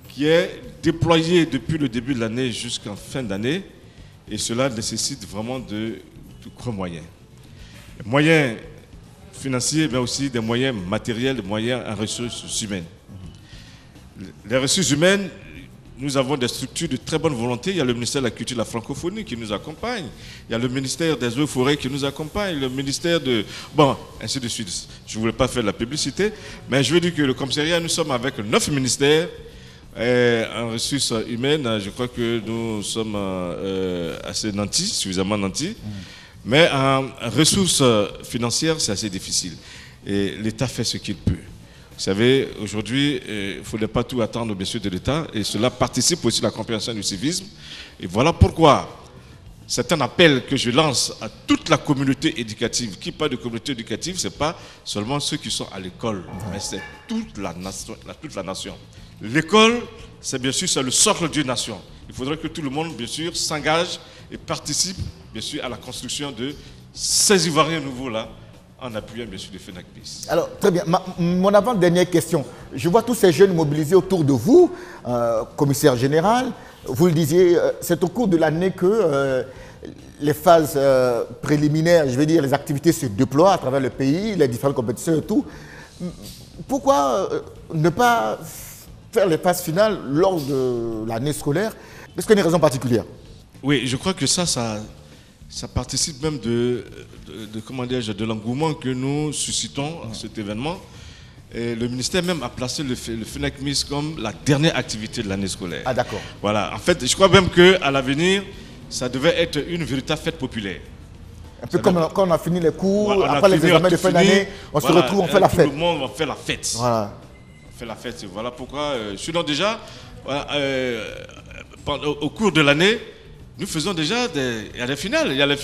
qui est déployée depuis le début de l'année jusqu'en fin d'année. Et cela nécessite vraiment de gros moyens. Des moyens financiers, mais aussi des moyens matériels, des moyens en ressources humaines. Les ressources humaines, nous avons des structures de très bonne volonté. Il y a le ministère de la Culture et de la Francophonie qui nous accompagne. Il y a le ministère des Eaux et Forêts qui nous accompagne. Le ministère de... Bon, ainsi de suite. Je ne voulais pas faire de la publicité, mais je veux dire que le commissariat, nous sommes avec 9 ministères en ressources humaines. Je crois que nous sommes assez nantis, suffisamment nantis. Mais en ressources financières, c'est assez difficile. Et l'État fait ce qu'il peut. Vous savez, aujourd'hui, il ne faudrait pas tout attendre au messieurs de l'État, et cela participe aussi à la compréhension du civisme. Et voilà pourquoi c'est un appel que je lance à toute la communauté éducative. Qui parle de communauté éducative, ce n'est pas seulement ceux qui sont à l'école, mais c'est toute la nation. L'école, c'est bien sûr le socle d'une nation. Il faudrait que tout le monde, bien sûr, s'engage et participe, bien sûr, à la construction de ces Ivoiriens nouveaux-là, en appuyant bien sûr le FENAC-PIS. Alors, très bien. Mon avant-dernière question. Je vois tous ces jeunes mobilisés autour de vous, commissaire général. Vous le disiez, c'est au cours de l'année que les phases préliminaires, je veux dire, les activités se déploient à travers le pays, les différentes compétitions et tout. Pourquoi ne pas faire les phases finales lors de l'année scolaire? Est-ce qu'il y a une raison particulière? Oui, je crois que ça participe même de l'engouement que nous suscitons à cet événement. Et le ministère même a placé le FENAC-MIS comme la dernière activité de l'année scolaire. Ah d'accord. Voilà, en fait, je crois même qu'à l'avenir, ça devait être une véritable fête populaire. Un peu comme quand on a fini les cours, après les examens de fin d'année, on se retrouve, on fait la fête. Tout le monde va faire la fête. Voilà. On fait la fête, voilà pourquoi, sinon déjà, au cours de l'année, nous faisons déjà il y a des finales. Il y a la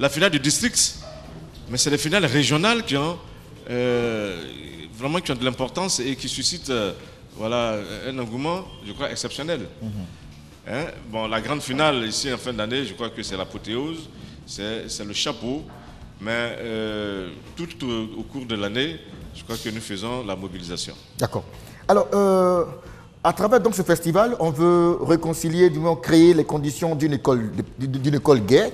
finale du district, mais c'est les finales régionales qui ont vraiment de l'importance et qui suscitent voilà, un engouement, je crois, exceptionnel. Hein? Bon, la grande finale ici en fin d'année, je crois que c'est l'apothéose, c'est le chapeau, mais tout au cours de l'année, je crois que nous faisons la mobilisation. D'accord. Alors, à travers donc ce festival, on veut réconcilier, du moins créer les conditions d'une école gay,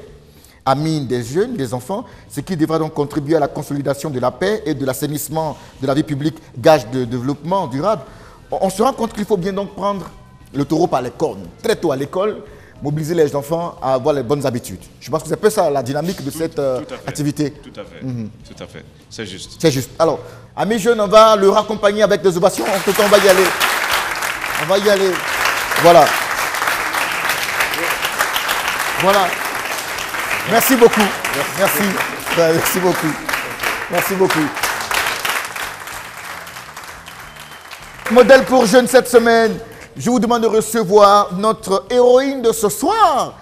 amie des jeunes, des enfants, ce qui devra donc contribuer à la consolidation de la paix et de l'assainissement de la vie publique, gage de développement durable. On se rend compte qu'il faut bien donc prendre le taureau par les cornes, très tôt à l'école, mobiliser les enfants à avoir les bonnes habitudes. Je pense que c'est un peu ça la dynamique de cette activité. Tout à fait, tout à fait, c'est juste. C'est juste. Alors, amis jeunes, on va le raccompagner avec des ovations. En tout cas, on va y aller. On va y aller. Voilà. Voilà. Merci beaucoup. Merci. Merci beaucoup. Merci beaucoup. Modèle pour jeunes cette semaine. Je vous demande de recevoir notre héroïne de ce soir.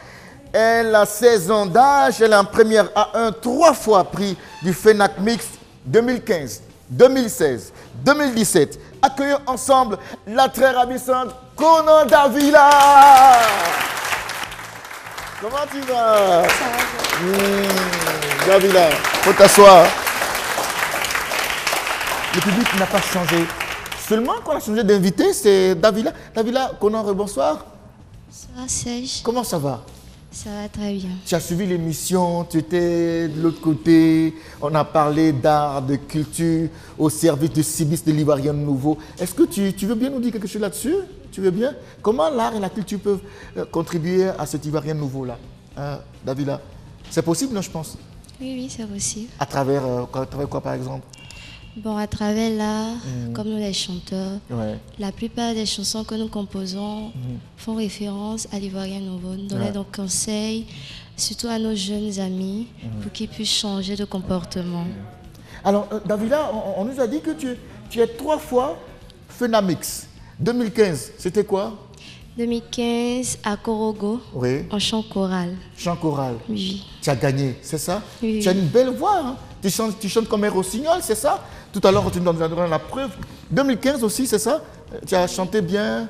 Elle a 16 ans d'âge. Elle est en première A1, 3 fois prix du FENAC Mix 2015, 2016, 2017. Accueillons ensemble la très ravissante Konan Davila. Comment tu vas? Ça va. Davila, faut t'asseoir. Le public n'a pas changé. Seulement qu'on a changé d'invité, c'est Davila. Davila, Konan, bonsoir. Ça va, Serge? Comment ça va? Ça va très bien. Tu as suivi l'émission, tu étais de l'autre côté, on a parlé d'art, de culture, au service du civisme de l'Ivoirien Nouveau. Est-ce que tu veux bien nous dire quelque chose là-dessus? Tu veux bien? Comment l'art et la culture peuvent contribuer à cet Ivoirien Nouveau-là, hein, Davila? C'est possible, non, je pense? Oui, oui, c'est possible. À travers quoi, par exemple? Bon, à travers l'art, comme nous les chanteurs, ouais. La plupart des chansons que nous composons font référence à l'Ivoirien Nouveau. Nous donnons donc conseils, surtout à nos jeunes amis, pour qu'ils puissent changer de comportement. Alors, Davila, on nous a dit que tu es 3 fois FENAMIX. 2015, c'était quoi? 2015, à Korogo, oui. En chant choral. Chant choral? Oui. Tu as gagné, c'est ça? Oui. Tu as une belle voix, hein? Tu chantes comme un rossignol, c'est ça? Tout à l'heure, tu nous donnes la preuve. 2015 aussi, c'est ça? Tu as chanté bien.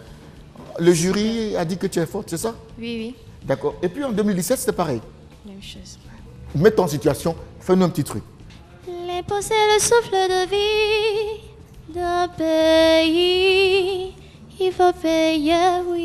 Le jury a dit que tu es forte, c'est ça? Oui, oui. D'accord. Et puis en 2017, c'était pareil. Même chose. Mets-toi en situation, fais-nous un petit truc. L'impôt, c'est le souffle de vie d'un pays. Il faut payer, oui.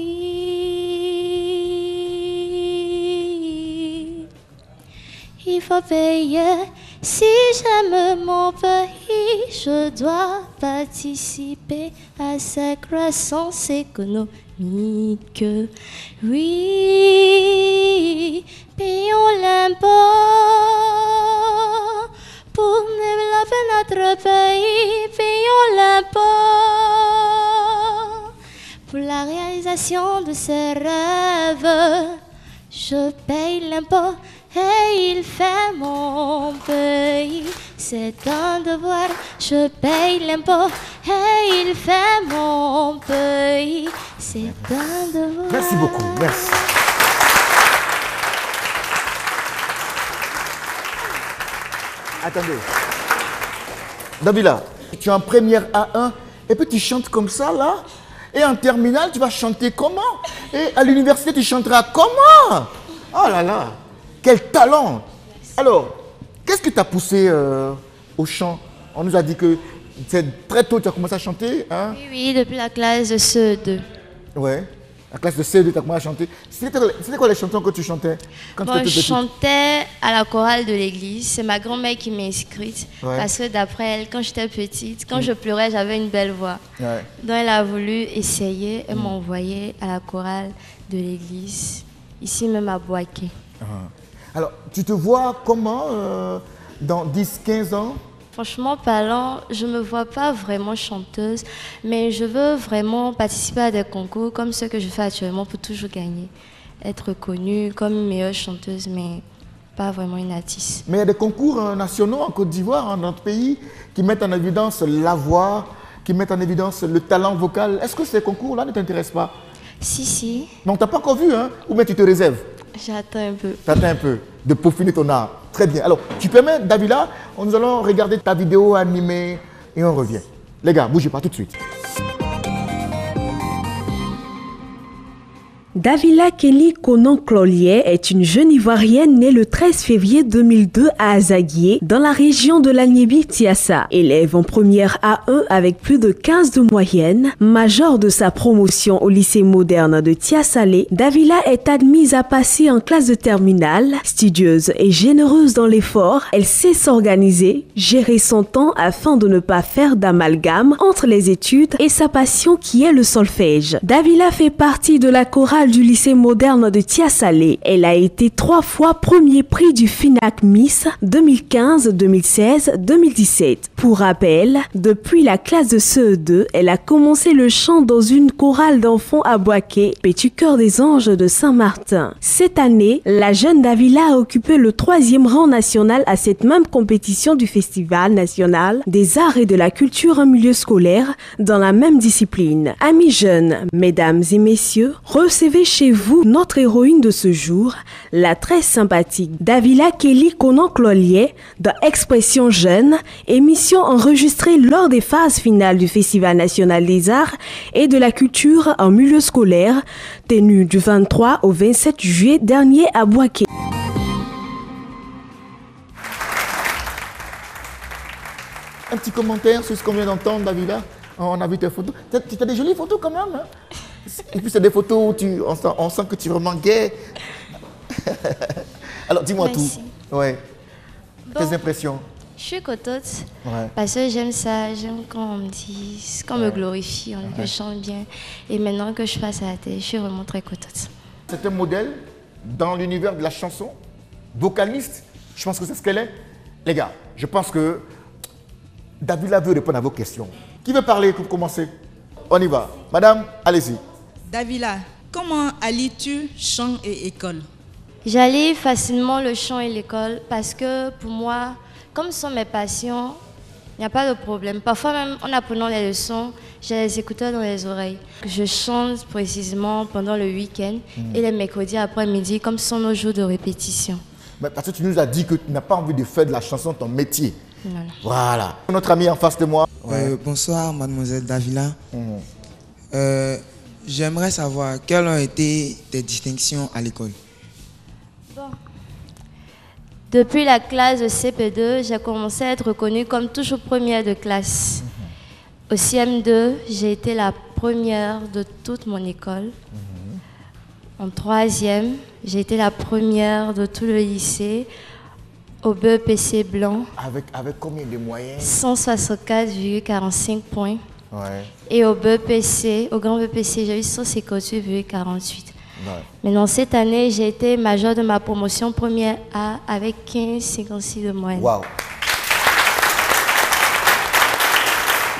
Il faut payer. Si j'aime mon pays, je dois participer à sa croissance économique. Oui, payons l'impôt pour développer notre pays. Payons l'impôt pour la réalisation de ses rêves. Je paye l'impôt et il fait mon pays. C'est un devoir, je paye l'impôt et il fait mon pays. C'est un devoir. Merci beaucoup, merci. Attendez. Davila, tu es en première A1 et puis tu chantes comme ça là. Et en terminale, tu vas chanter comment? Et à l'université, tu chanteras comment? Oh là là, quel talent! Alors, qu'est-ce qui t'a poussé au chant? On nous a dit que très tôt, tu as commencé à chanter, hein? Oui, oui, depuis la classe de CE2. Ouais, la classe de CE2, tu as commencé à chanter. C'était quoi les chansons que tu chantais quand tu étais petite? Je chantais à la chorale de l'église. C'est ma grand-mère qui m'a inscrite. Ouais. Parce que d'après elle, quand j'étais petite, quand je pleurais, j'avais une belle voix. Ouais. Donc elle a voulu essayer. Elle m'a envoyée à la chorale de l'église, ici même à Boaké. Alors, tu te vois comment dans 10-15 ans? Franchement parlant, je ne me vois pas vraiment chanteuse, mais je veux vraiment participer à des concours comme ceux que je fais actuellement pour toujours gagner. Être connue comme une meilleure chanteuse, mais pas vraiment une artiste. Mais il y a des concours nationaux en Côte d'Ivoire, dans notre pays, qui mettent en évidence la voix, qui mettent en évidence le talent vocal. Est-ce que ces concours-là ne t'intéressent pas? Si, si. Donc, tu n'as pas encore vu, hein? Ou bien tu te réserves? J'attends un peu. T'attends un peu de peaufiner ton art. Très bien. Alors, tu permets, Davila, nous allons regarder ta vidéo animée et on revient. Les gars, bougez pas tout de suite. Davila Kelly Konan-Clolier est une jeune Ivoirienne née le 13 février 2002 à Azaguié, dans la région de l'Agnébi-Tiassa. Élève en première A1 avec plus de 15 de moyenne, major de sa promotion au lycée moderne de Tiassalé, Davila est admise à passer en classe de terminale. Studieuse et généreuse dans l'effort, elle sait s'organiser, gérer son temps afin de ne pas faire d'amalgame entre les études et sa passion qui est le solfège. Davila fait partie de la chorale du lycée moderne de Tiassalé. Elle a été 3 fois premier prix du FINAC Miss 2015, 2016, 2017. Pour rappel, depuis la classe de CE2, elle a commencé le chant dans une chorale d'enfants à Boaké, Petit Cœur des Anges de Saint-Martin. Cette année, la jeune Davila a occupé le 3e rang national à cette même compétition du Festival national des arts et de la culture en milieu scolaire dans la même discipline. Amis jeunes, mesdames et messieurs, recevez chez vous notre héroïne de ce jour, la très sympathique Davila Kelly Konan-Clolier dans Expression Jeune, émission enregistrée lors des phases finales du Festival national des arts et de la culture en milieu scolaire, tenue du 23 au 27 juillet dernier à Boaké. Un petit commentaire sur ce qu'on vient d'entendre, Davila. On a vu tes photos. Tu as des jolies photos quand même. Hein? Et puis c'est des photos où on sent que tu es vraiment gay. Alors dis-moi tout. Ouais. Bon, tes impressions. Je suis contente Ouais. parce que j'aime ça, j'aime quand on me dit, qu'on me glorifie, on me chante bien. Et maintenant que je passe à la télé, je suis vraiment très contente. C'est un modèle dans l'univers de la chanson, vocaliste. Je pense que c'est ce qu'elle est. Les gars, je pense que Davila veut répondre à vos questions. Qui veut parler pour commencer? On y va. Madame, allez-y. Davila, comment allies-tu chant et école? J'allie facilement le chant et l'école parce que pour moi, comme ce sont mes passions, il n'y a pas de problème. Parfois même en apprenant les leçons, j'ai les écouteurs dans les oreilles. Je chante précisément pendant le week-end et les mercredis après-midi comme ce sont nos jours de répétition. Mais parce que tu nous as dit que tu n'as pas envie de faire de la chanson ton métier. Voilà. Notre ami en face de moi. Bonsoir, mademoiselle Davila. J'aimerais savoir quelles ont été tes distinctions à l'école. Depuis la classe de CP2, j'ai commencé à être reconnue comme toujours première de classe. Au CM2, j'ai été la première de toute mon école. En 3e, j'ai été la première de tout le lycée. Au BEPC blanc. Avec combien de moyens? 164,45 points. Ouais. Et au BEPC, au grand BEPC, j'ai eu 158,48. Ouais. Maintenant, cette année, j'ai été major de ma promotion première A avec 15,56 de moyenne. Waouh!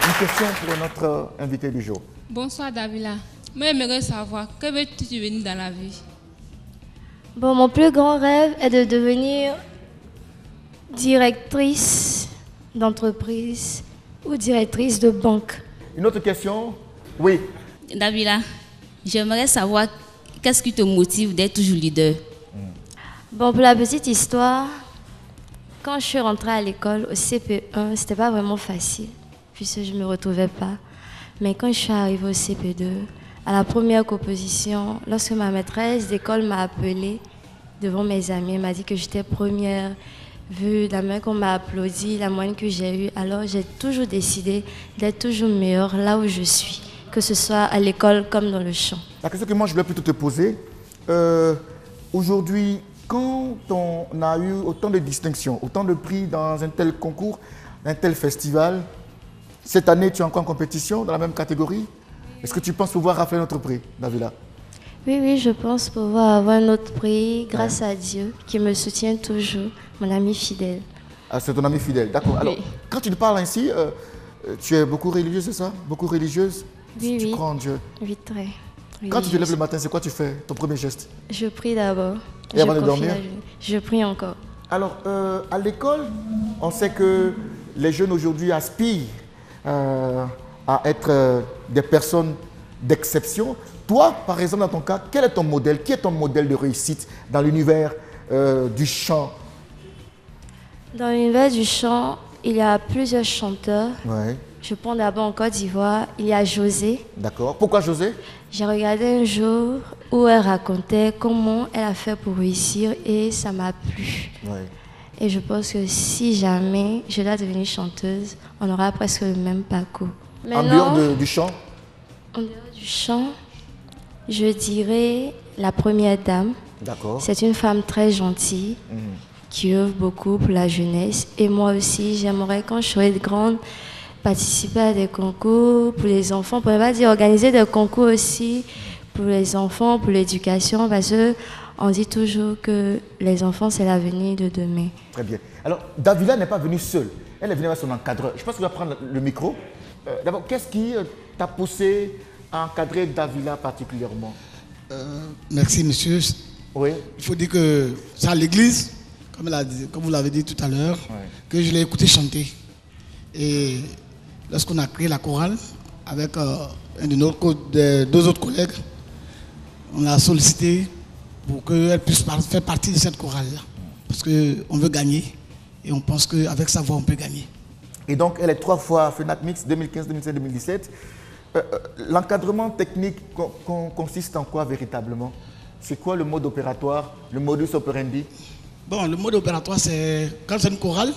Une question pour notre invité du jour. Bonsoir Davila. Moi, j'aimerais savoir, que veux-tu devenir dans la vie? Bon, mon plus grand rêve est de devenir directrice d'entreprise ou directrice de banque. Une autre question? Oui. Davila, j'aimerais savoir qu'est-ce qui te motive d'être toujours leader? Bon, pour la petite histoire, quand je suis rentrée à l'école au CP1, c'était pas vraiment facile puisque je ne me retrouvais pas. Mais quand je suis arrivée au CP2, à la première composition, lorsque ma maîtresse d'école m'a appelée devant mes amis, elle m'a dit que j'étais première. Vu la main qu'on m'a applaudi, la moyenne que j'ai eue, alors j'ai toujours décidé d'être toujours meilleure là où je suis, que ce soit à l'école comme dans le chant. La question que moi je voulais plutôt te poser, aujourd'hui, quand on a eu autant de distinctions, autant de prix dans un tel concours, un tel festival, cette année tu es encore en compétition dans la même catégorie? Est-ce que tu penses pouvoir rafler notre prix, Davila? Oui, je pense pouvoir avoir un autre prix grâce à Dieu qui me soutient toujours, mon ami fidèle. Ah, c'est ton ami fidèle, d'accord. Oui. Alors, quand tu nous parles ainsi, tu es beaucoup religieuse, c'est ça? Beaucoup religieuse? Oui, tu crois en Dieu? Oui, très. Quand tu te lèves le matin, c'est quoi tu fais, ton premier geste? Je prie d'abord. Et avant de dormir? Je prie encore. Alors, à l'école, on sait que les jeunes aujourd'hui aspirent à être des personnes d'exception. Toi, par exemple, dans ton cas, quel est ton modèle? Qui est ton modèle de réussite dans l'univers du chant? Dans l'univers du chant, il y a plusieurs chanteurs. Ouais. Je prends d'abord en Côte d'Ivoire, il y a José. D'accord. Pourquoi José? J'ai regardé un jour où elle racontait comment elle a fait pour réussir et ça m'a plu. Ouais. Et je pense que si jamais je dois devenir chanteuse, on aura presque le même parcours. Maintenant, en dehors du chant? En dehors du chant, je dirais la première dame. D'accord. C'est une femme très gentille qui œuvre beaucoup pour la jeunesse. Et moi aussi, j'aimerais quand je serai grande participer à des concours pour les enfants. On ne peut pas dire organiser des concours aussi pour les enfants, pour l'éducation, parce qu'on dit toujours que les enfants, c'est l'avenir de demain. Très bien. Alors, Davila n'est pas venue seule. Elle est venue avec son encadreur. Je pense que je vais prendre le micro. D'abord, qu'est-ce qui t'a poussé à encadrer Davila particulièrement? Merci, monsieur. Oui. Il faut dire que c'est à l'église, comme vous l'avez dit tout à l'heure, que je l'ai écouté chanter. Et lorsqu'on a créé la chorale, avec un de deux autres collègues, on l'a sollicité pour qu'elle puisse faire partie de cette chorale-là. Parce qu'on veut gagner et on pense qu'avec sa voix, on peut gagner. Et donc, elle est 3 fois FENAC Mix 2015, 2016, 2017. L'encadrement technique consiste en quoi véritablement? C'est quoi le mode opératoire, le modus operandi? Bon, le mode opératoire, c'est quand c'est une chorale,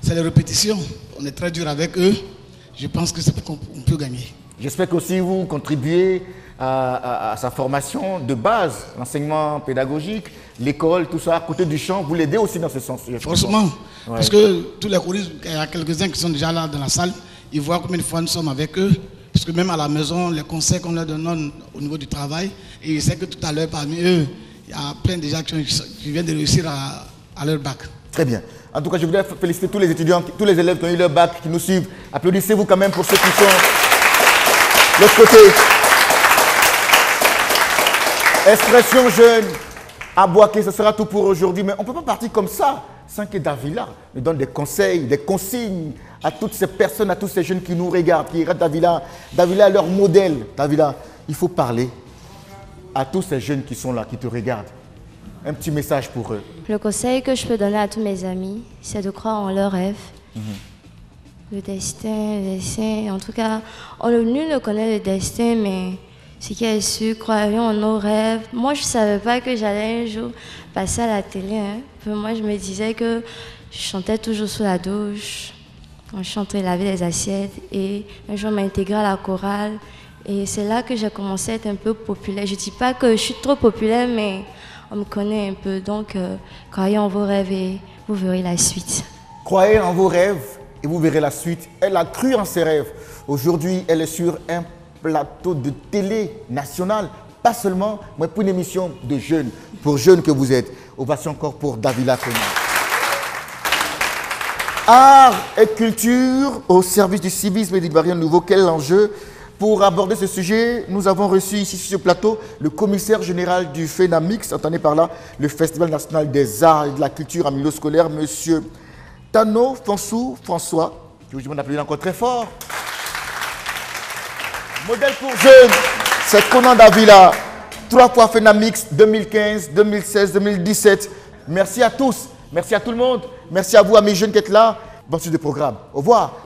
c'est les répétitions. On est très dur avec eux. Je pense que c'est pour qu'on peut gagner. J'espère qu'aussi vous contribuez à sa formation de base, l'enseignement pédagogique, l'école, tout ça, à côté du chant. Vous l'aidez aussi dans ce sens? Forcément. Ouais. Parce que tous les choristes, il y a quelques-uns qui sont déjà là dans la salle, ils voient combien de fois nous sommes avec eux. Parce que même à la maison, les conseils qu'on leur donne au niveau du travail, et je sais que tout à l'heure, parmi eux, il y a plein de gens qui viennent de réussir à leur bac. Très bien. En tout cas, je voudrais féliciter tous les étudiants, tous les élèves qui ont eu leur bac, qui nous suivent. Applaudissez-vous quand même pour ceux qui sont de l'autre côté. Expression jeune, à Boaké, ce sera tout pour aujourd'hui. Mais on ne peut pas partir comme ça sans que Davila nous donne des conseils, des consignes à toutes ces personnes, à tous ces jeunes qui nous regardent, qui regardent Davila. Davila est leur modèle. Davila, il faut parler à tous ces jeunes qui sont là, qui te regardent. Un petit message pour eux. Le conseil que je peux donner à tous mes amis, c'est de croire en leurs rêves. Le destin, en tout cas, nul ne connaît le destin, mais ce qui est sûr, croyons en nos rêves. Moi, je ne savais pas que j'allais un jour passer à la télé. Moi, je me disais que je chantais toujours sous la douche. On chantait, laver les assiettes. Et un jour, on m'a intégré à la chorale. Et c'est là que j'ai commencé à être un peu populaire. Je ne dis pas que je suis trop populaire, mais on me connaît un peu. Donc, croyez en vos rêves et vous verrez la suite. Croyez en vos rêves et vous verrez la suite. Elle a cru en ses rêves. Aujourd'hui, elle est sur un plateau de télé nationale. Pas seulement, mais pour une émission de jeunes, pour jeunes que vous êtes. Ovation encore pour Davila Kona. Art et culture au service du civisme et de l'Ivoirien nouveau. Quel enjeu? Pour aborder ce sujet, nous avons reçu ici sur ce plateau le commissaire général du FENAMIX, entendez par là le Festival national des arts et de la culture en milieu scolaire, M. Tano Fonsou François. Je vous demande d'appeler encore très fort. Modèle pour jeunes, c'est Conan Davila. 3 fois FENAMIX 2015, 2016, 2017. Merci à tous, merci à tout le monde, merci à vous, à mes jeunes qui êtes là. Bonne suite de programme. Au revoir.